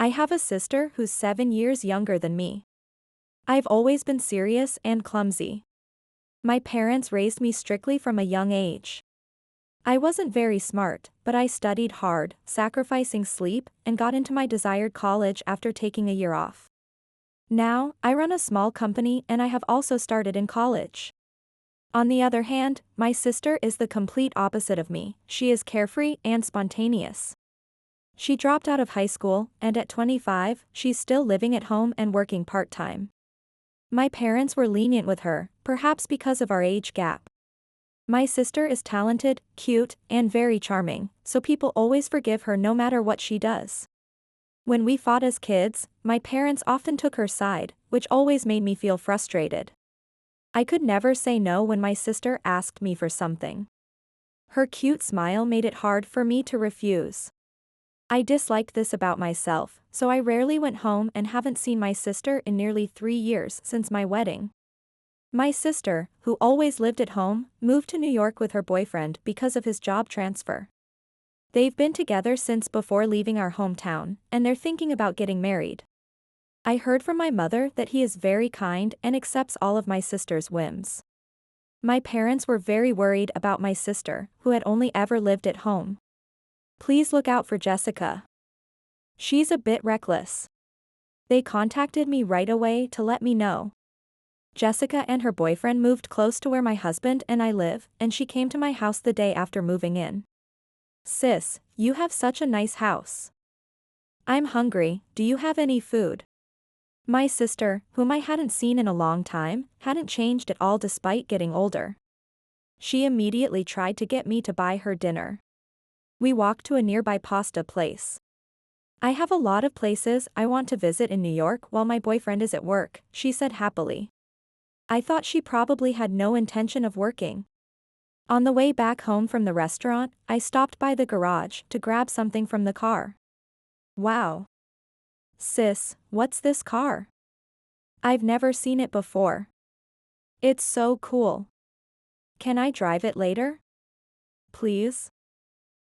I have a sister who's 7 years younger than me. I've always been serious and clumsy. My parents raised me strictly from a young age. I wasn't very smart, but I studied hard, sacrificing sleep, and got into my desired college after taking a year off. Now, I run a small company and I have also started in college. On the other hand, my sister is the complete opposite of me. She is carefree and spontaneous. She dropped out of high school, and at 25, she's still living at home and working part-time. My parents were lenient with her, perhaps because of our age gap. My sister is talented, cute, and very charming, so people always forgive her no matter what she does. When we fought as kids, my parents often took her side, which always made me feel frustrated. I could never say no when my sister asked me for something. Her cute smile made it hard for me to refuse. I disliked this about myself, so I rarely went home and haven't seen my sister in nearly 3 years since my wedding. My sister, who always lived at home, moved to New York with her boyfriend because of his job transfer. They've been together since before leaving our hometown, and they're thinking about getting married. I heard from my mother that he is very kind and accepts all of my sister's whims. My parents were very worried about my sister, who had only ever lived at home. Please look out for Jessica. She's a bit reckless. They contacted me right away to let me know. Jessica and her boyfriend moved close to where my husband and I live, and she came to my house the day after moving in. Sis, you have such a nice house. I'm hungry, do you have any food? My sister, whom I hadn't seen in a long time, hadn't changed at all despite getting older. She immediately tried to get me to buy her dinner. We walked to a nearby pasta place. I have a lot of places I want to visit in New York while my boyfriend is at work, she said happily. I thought she probably had no intention of working. On the way back home from the restaurant, I stopped by the garage to grab something from the car. Wow. Sis, what's this car? I've never seen it before. It's so cool. Can I drive it later? Please?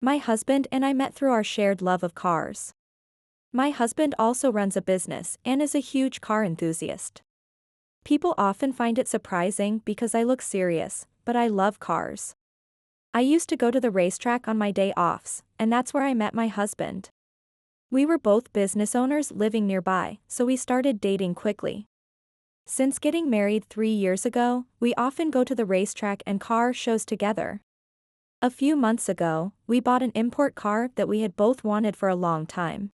My husband and I met through our shared love of cars. My husband also runs a business and is a huge car enthusiast. People often find it surprising because I look serious, but I love cars. I used to go to the racetrack on my day offs, and that's where I met my husband. We were both business owners living nearby, so we started dating quickly. Since getting married 3 years ago, we often go to the racetrack and car shows together. A few months ago, we bought an import car that we had both wanted for a long time.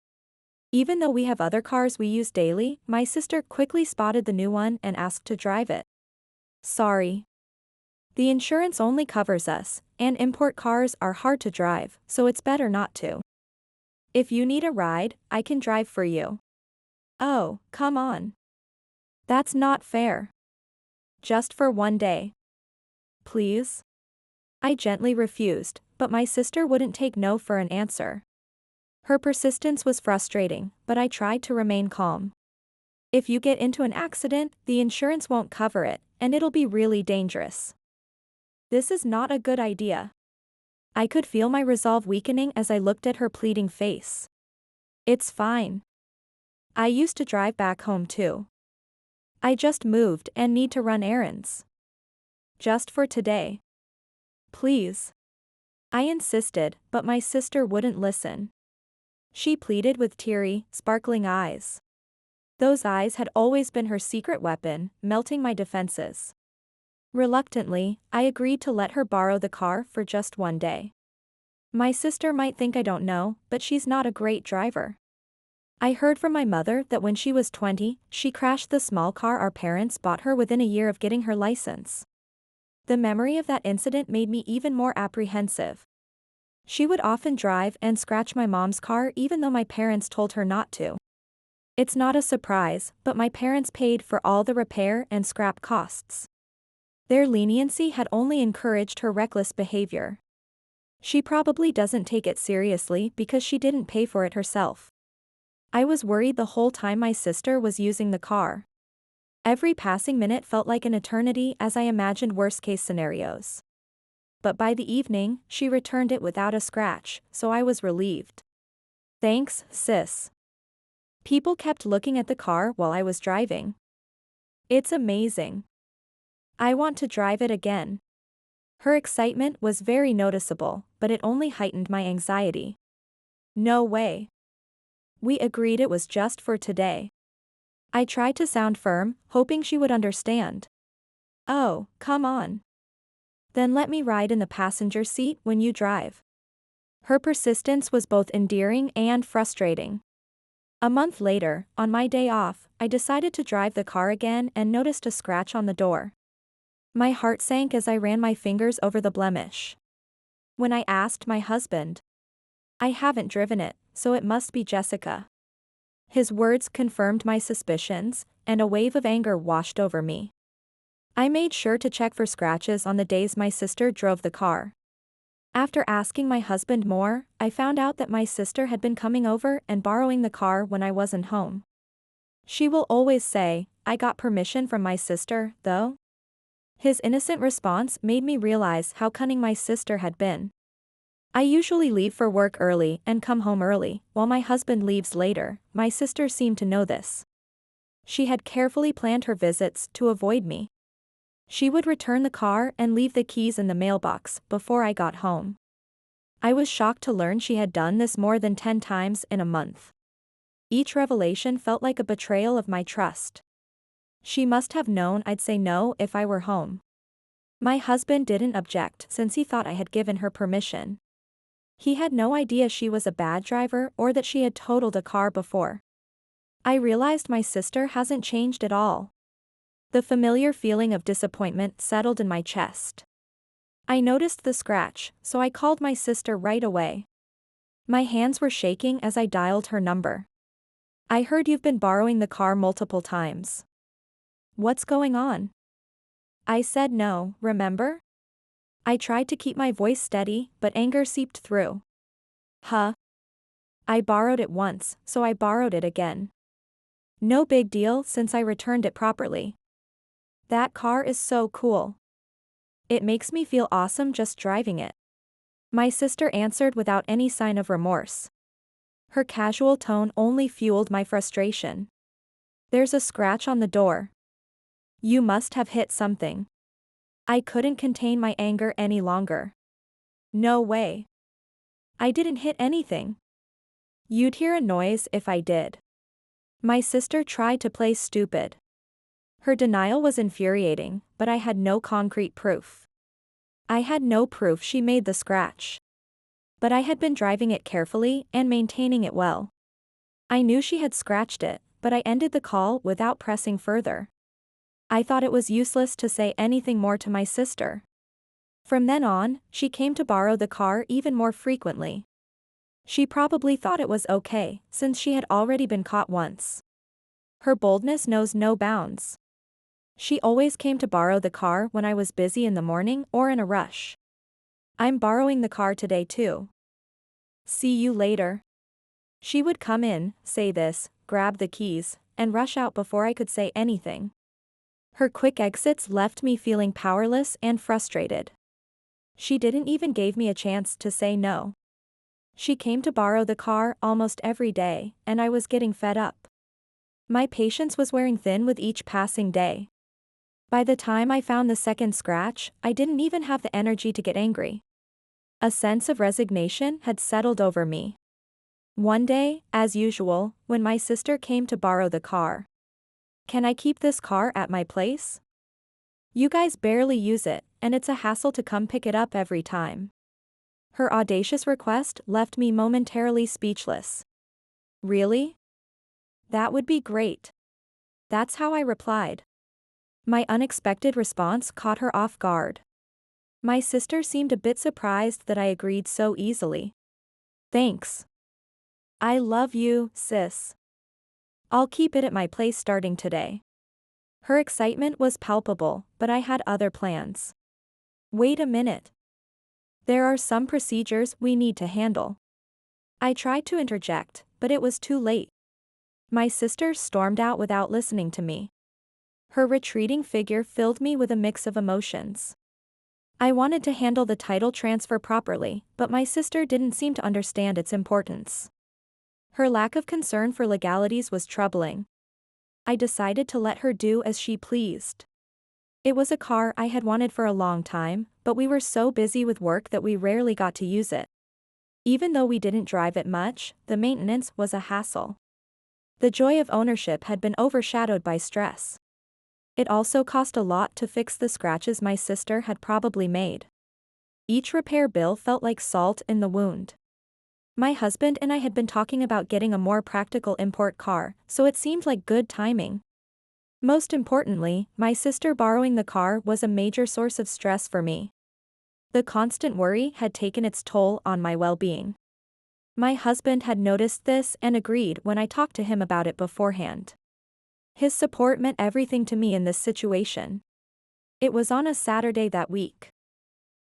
Even though we have other cars we use daily, my sister quickly spotted the new one and asked to drive it. Sorry. The insurance only covers us, and import cars are hard to drive, so it's better not to. If you need a ride, I can drive for you. Oh, come on. That's not fair. Just for one day. Please? I gently refused, but my sister wouldn't take no for an answer. Her persistence was frustrating, but I tried to remain calm. If you get into an accident, the insurance won't cover it, and it'll be really dangerous. This is not a good idea. I could feel my resolve weakening as I looked at her pleading face. It's fine. I used to drive back home too. I just moved and need to run errands. Just for today. Please. I insisted, but my sister wouldn't listen. She pleaded with teary, sparkling eyes. Those eyes had always been her secret weapon, melting my defenses. Reluctantly, I agreed to let her borrow the car for just one day. My sister might think I don't know, but she's not a great driver. I heard from my mother that when she was 20, she crashed the small car our parents bought her within a year of getting her license. The memory of that incident made me even more apprehensive. She would often drive and scratch my mom's car even though my parents told her not to. It's not a surprise, but my parents paid for all the repair and scrap costs. Their leniency had only encouraged her reckless behavior. She probably doesn't take it seriously because she didn't pay for it herself. I was worried the whole time my sister was using the car. Every passing minute felt like an eternity as I imagined worst-case scenarios. But by the evening, she returned it without a scratch, so I was relieved. Thanks, sis. People kept looking at the car while I was driving. It's amazing. I want to drive it again. Her excitement was very noticeable, but it only heightened my anxiety. No way. We agreed it was just for today. I tried to sound firm, hoping she would understand. Oh, come on. Then let me ride in the passenger seat when you drive. Her persistence was both endearing and frustrating. A month later, on my day off, I decided to drive the car again and noticed a scratch on the door. My heart sank as I ran my fingers over the blemish. When I asked my husband, "I haven't driven it, so it must be Jessica." His words confirmed my suspicions, and a wave of anger washed over me. I made sure to check for scratches on the days my sister drove the car. After asking my husband more, I found out that my sister had been coming over and borrowing the car when I wasn't home. She will always say, "I got permission from my sister, though." His innocent response made me realize how cunning my sister had been. I usually leave for work early and come home early, while my husband leaves later. My sister seemed to know this. She had carefully planned her visits to avoid me. She would return the car and leave the keys in the mailbox before I got home. I was shocked to learn she had done this more than 10 times in a month. Each revelation felt like a betrayal of my trust. She must have known I'd say no if I were home. My husband didn't object since he thought I had given her permission. He had no idea she was a bad driver or that she had totaled a car before. I realized my sister hasn't changed at all. The familiar feeling of disappointment settled in my chest. I noticed the scratch, so I called my sister right away. My hands were shaking as I dialed her number. "I heard you've been borrowing the car multiple times. What's going on?" I said no, remember? I tried to keep my voice steady, but anger seeped through. Huh? I borrowed it once, so I borrowed it again. No big deal since I returned it properly. That car is so cool. It makes me feel awesome just driving it. My sister answered without any sign of remorse. Her casual tone only fueled my frustration. "There's a scratch on the door. You must have hit something." I couldn't contain my anger any longer. "No way. I didn't hit anything. You'd hear a noise if I did." My sister tried to play stupid. Her denial was infuriating, but I had no concrete proof. I had no proof she made the scratch. But I had been driving it carefully and maintaining it well. I knew she had scratched it, but I ended the call without pressing further. I thought it was useless to say anything more to my sister. From then on, she came to borrow the car even more frequently. She probably thought it was okay, since she had already been caught once. Her boldness knows no bounds. She always came to borrow the car when I was busy in the morning or in a rush. "I'm borrowing the car today too. See you later." She would come in, say this, grab the keys, and rush out before I could say anything. Her quick exits left me feeling powerless and frustrated. She didn't even give me a chance to say no. She came to borrow the car almost every day, and I was getting fed up. My patience was wearing thin with each passing day. By the time I found the second scratch, I didn't even have the energy to get angry. A sense of resignation had settled over me. One day, as usual, when my sister came to borrow the car. "Can I keep this car at my place? You guys barely use it, and it's a hassle to come pick it up every time." Her audacious request left me momentarily speechless. "Really? That would be great." That's how I replied. My unexpected response caught her off guard. My sister seemed a bit surprised that I agreed so easily. "Thanks. I love you, sis. I'll keep it at my place starting today." Her excitement was palpable, but I had other plans. "Wait a minute. There are some procedures we need to handle." I tried to interject, but it was too late. My sister stormed out without listening to me. Her retreating figure filled me with a mix of emotions. I wanted to handle the title transfer properly, but my sister didn't seem to understand its importance. Her lack of concern for legalities was troubling. I decided to let her do as she pleased. It was a car I had wanted for a long time, but we were so busy with work that we rarely got to use it. Even though we didn't drive it much, the maintenance was a hassle. The joy of ownership had been overshadowed by stress. It also cost a lot to fix the scratches my sister had probably made. Each repair bill felt like salt in the wound. My husband and I had been talking about getting a more practical import car, so it seemed like good timing. Most importantly, my sister borrowing the car was a major source of stress for me. The constant worry had taken its toll on my well-being. My husband had noticed this and agreed when I talked to him about it beforehand. His support meant everything to me in this situation. It was on a Saturday that week.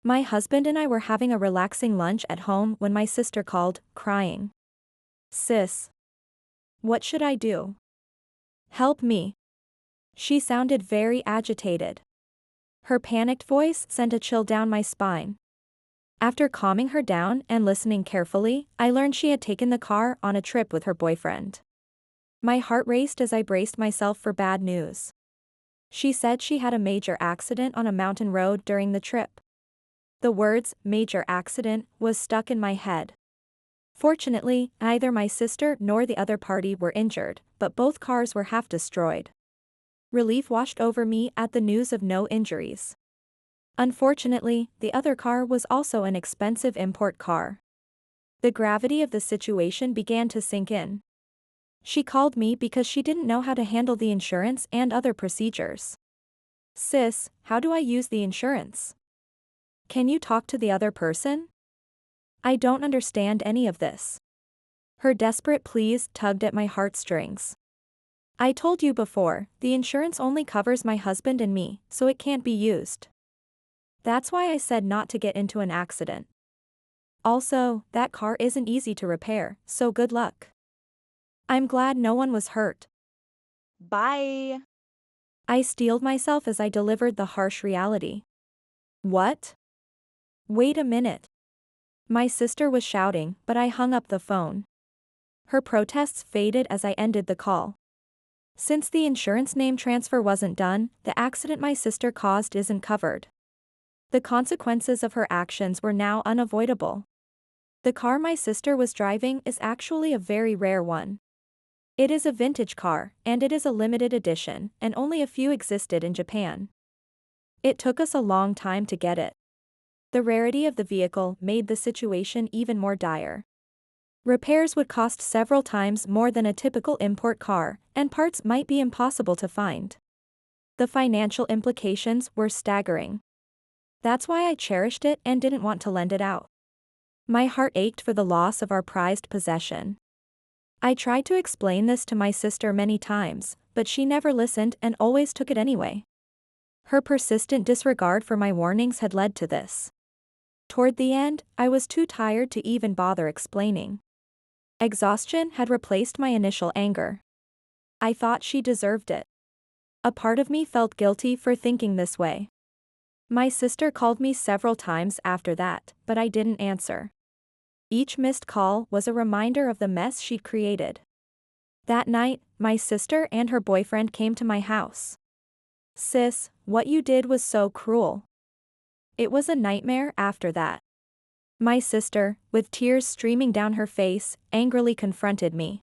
My husband and I were having a relaxing lunch at home when my sister called, crying. "Sis. What should I do? Help me." She sounded very agitated. Her panicked voice sent a chill down my spine. After calming her down and listening carefully, I learned she had taken the car on a trip with her boyfriend. My heart raced as I braced myself for bad news. She said she had a major accident on a mountain road during the trip. The words, major accident, was stuck in my head. Fortunately, neither my sister nor the other party were injured, but both cars were half destroyed. Relief washed over me at the news of no injuries. Unfortunately, the other car was also an expensive import car. The gravity of the situation began to sink in. She called me because she didn't know how to handle the insurance and other procedures. "Sis, how do I use the insurance? Can you talk to the other person? I don't understand any of this." Her desperate pleas tugged at my heartstrings. "I told you before, the insurance only covers my husband and me, so it can't be used. That's why I said not to get into an accident. Also, that car isn't easy to repair, so good luck. I'm glad no one was hurt. Bye." I steeled myself as I delivered the harsh reality. "What? Wait a minute." My sister was shouting, but I hung up the phone. Her protests faded as I ended the call. Since the insurance name transfer wasn't done, the accident my sister caused isn't covered. The consequences of her actions were now unavoidable. The car my sister was driving is actually a very rare one. It is a vintage car, and it is a limited edition, and only a few existed in Japan. It took us a long time to get it. The rarity of the vehicle made the situation even more dire. Repairs would cost several times more than a typical import car, and parts might be impossible to find. The financial implications were staggering. That's why I cherished it and didn't want to lend it out. My heart ached for the loss of our prized possession. I tried to explain this to my sister many times, but she never listened and always took it anyway. Her persistent disregard for my warnings had led to this. Toward the end, I was too tired to even bother explaining. Exhaustion had replaced my initial anger. I thought she deserved it. A part of me felt guilty for thinking this way. My sister called me several times after that, but I didn't answer. Each missed call was a reminder of the mess she'd created. That night, my sister and her boyfriend came to my house. "Sis, what you did was so cruel." It was a nightmare after that. My sister, with tears streaming down her face, angrily confronted me.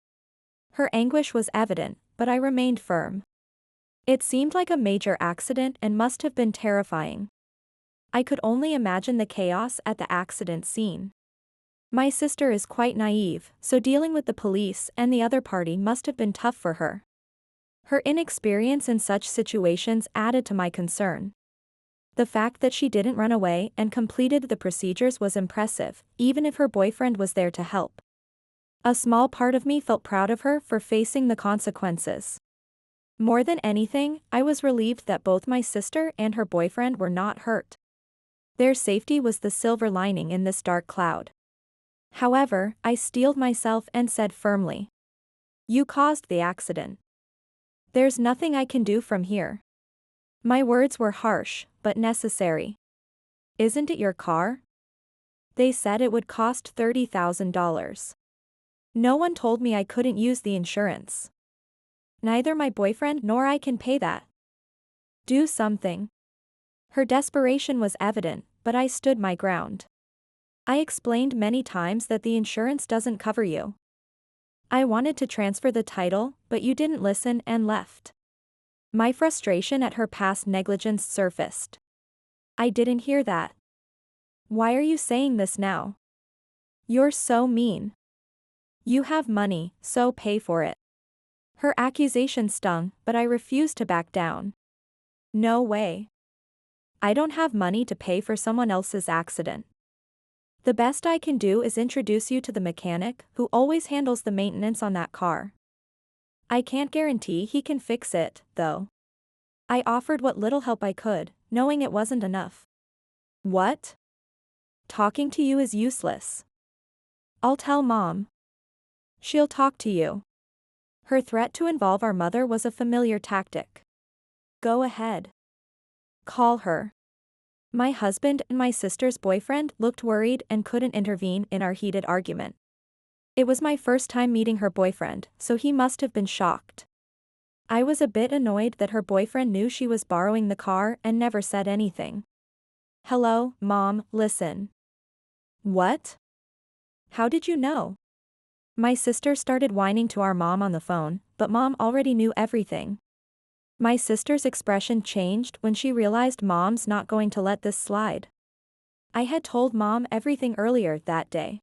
Her anguish was evident, but I remained firm. It seemed like a major accident and must have been terrifying. I could only imagine the chaos at the accident scene. My sister is quite naive, so dealing with the police and the other party must have been tough for her. Her inexperience in such situations added to my concern. The fact that she didn't run away and completed the procedures was impressive, even if her boyfriend was there to help. A small part of me felt proud of her for facing the consequences. More than anything, I was relieved that both my sister and her boyfriend were not hurt. Their safety was the silver lining in this dark cloud. However, I steeled myself and said firmly, "You caused the accident. There's nothing I can do from here." My words were harsh, but necessary. "Isn't it your car? They said it would cost $30,000. No one told me I couldn't use the insurance. Neither my boyfriend nor I can pay that. Do something. Her desperation was evident, but I stood my ground. I explained many times that the insurance doesn't cover you. I wanted to transfer the title, but you didn't listen and left. My frustration at her past negligence surfaced. I didn't hear that. Why are you saying this now? You're so mean. You have money, so pay for it. Her accusation stung, but I refused to back down. No way. I don't have money to pay for someone else's accident. The best I can do is introduce you to the mechanic who always handles the maintenance on that car. I can't guarantee he can fix it, though. I offered what little help I could, knowing it wasn't enough. What? Talking to you is useless. I'll tell Mom. She'll talk to you. Her threat to involve our mother was a familiar tactic. Go ahead. Call her. My husband and my sister's boyfriend looked worried and couldn't intervene in our heated argument. It was my first time meeting her boyfriend, so he must have been shocked. I was a bit annoyed that her boyfriend knew she was borrowing the car and never said anything. Hello, Mom, listen. What? How did you know? My sister started whining to our mom on the phone, but Mom already knew everything. My sister's expression changed when she realized Mom's not going to let this slide. I had told Mom everything earlier that day.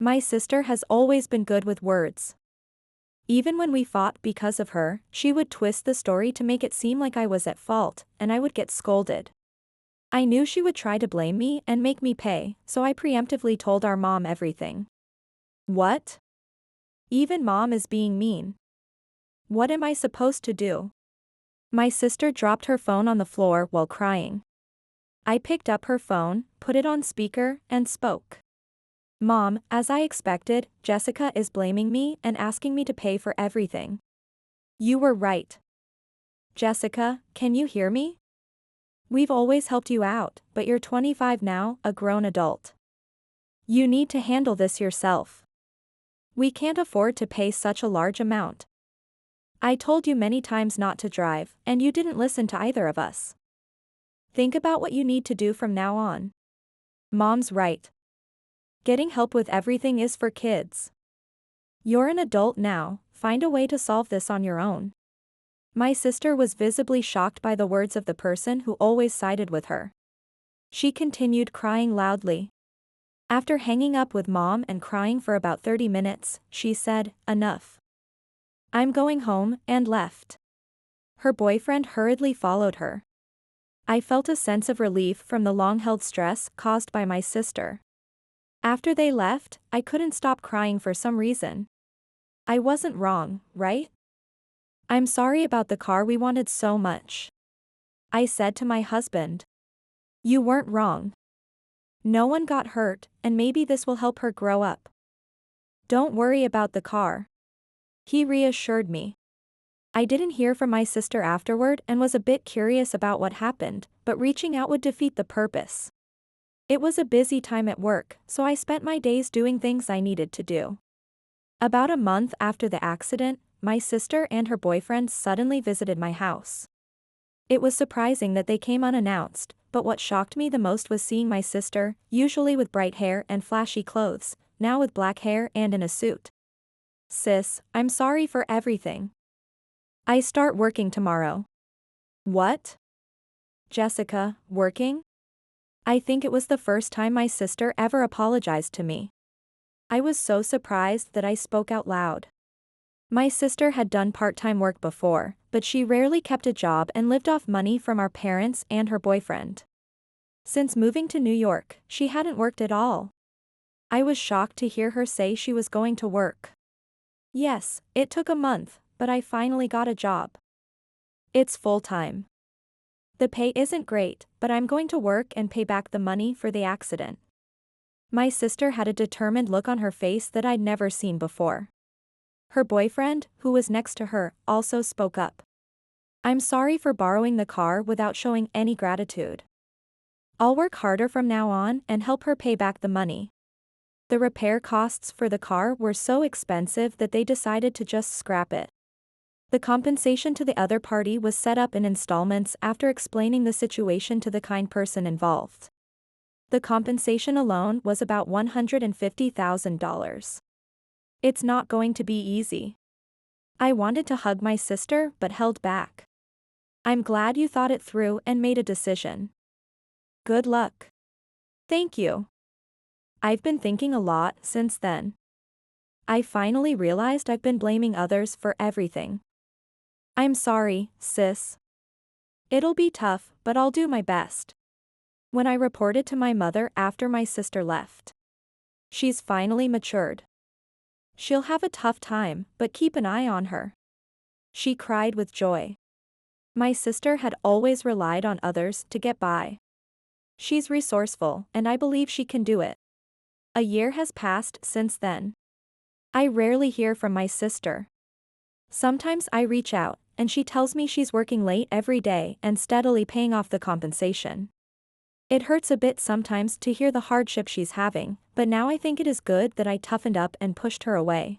My sister has always been good with words. Even when we fought because of her, she would twist the story to make it seem like I was at fault, and I would get scolded. I knew she would try to blame me and make me pay, so I preemptively told our mom everything. What? Even Mom is being mean. What am I supposed to do? My sister dropped her phone on the floor while crying. I picked up her phone, put it on speaker, and spoke. Mom, as I expected, Jessica is blaming me and asking me to pay for everything. You were right. Jessica, can you hear me? We've always helped you out, but you're 25 now, a grown adult. You need to handle this yourself. We can't afford to pay such a large amount. I told you many times not to drive, and you didn't listen to either of us. Think about what you need to do from now on. Mom's right. Getting help with everything is for kids. You're an adult now, find a way to solve this on your own. My sister was visibly shocked by the words of the person who always sided with her. She continued crying loudly. After hanging up with Mom and crying for about 30 minutes, she said, "Enough. I'm going home," and left. Her boyfriend hurriedly followed her. I felt a sense of relief from the long-held stress caused by my sister. After they left, I couldn't stop crying for some reason. I wasn't wrong, right? I'm sorry about the car we wanted so much. I said to my husband. You weren't wrong. No one got hurt, and maybe this will help her grow up. Don't worry about the car. He reassured me. I didn't hear from my sister afterward and was a bit curious about what happened, but reaching out would defeat the purpose. It was a busy time at work, so I spent my days doing things I needed to do. About a month after the accident, my sister and her boyfriend suddenly visited my house. It was surprising that they came unannounced, but what shocked me the most was seeing my sister, usually with bright hair and flashy clothes, now with black hair and in a suit. Sis, I'm sorry for everything. I start working tomorrow. What? Jessica, working? I think it was the first time my sister ever apologized to me. I was so surprised that I spoke out loud. My sister had done part-time work before, but she rarely kept a job and lived off money from our parents and her boyfriend. Since moving to New York, she hadn't worked at all. I was shocked to hear her say she was going to work. Yes, it took a month, but I finally got a job. It's full-time. The pay isn't great, but I'm going to work and pay back the money for the accident. My sister had a determined look on her face that I'd never seen before. Her boyfriend, who was next to her, also spoke up. I'm sorry for borrowing the car without showing any gratitude. I'll work harder from now on and help her pay back the money. The repair costs for the car were so expensive that they decided to just scrap it. The compensation to the other party was set up in installments after explaining the situation to the kind person involved. The compensation alone was about $150,000. It's not going to be easy. I wanted to hug my sister but held back. I'm glad you thought it through and made a decision. Good luck. Thank you. I've been thinking a lot since then. I finally realized I've been blaming others for everything. I'm sorry, sis. It'll be tough, but I'll do my best. When I reported to my mother after my sister left. She's finally matured. She'll have a tough time, but keep an eye on her. She cried with joy. My sister had always relied on others to get by. She's resourceful, and I believe she can do it. A year has passed since then. I rarely hear from my sister. Sometimes I reach out, and she tells me she's working late every day and steadily paying off the compensation. It hurts a bit sometimes to hear the hardship she's having, but now I think it is good that I toughened up and pushed her away.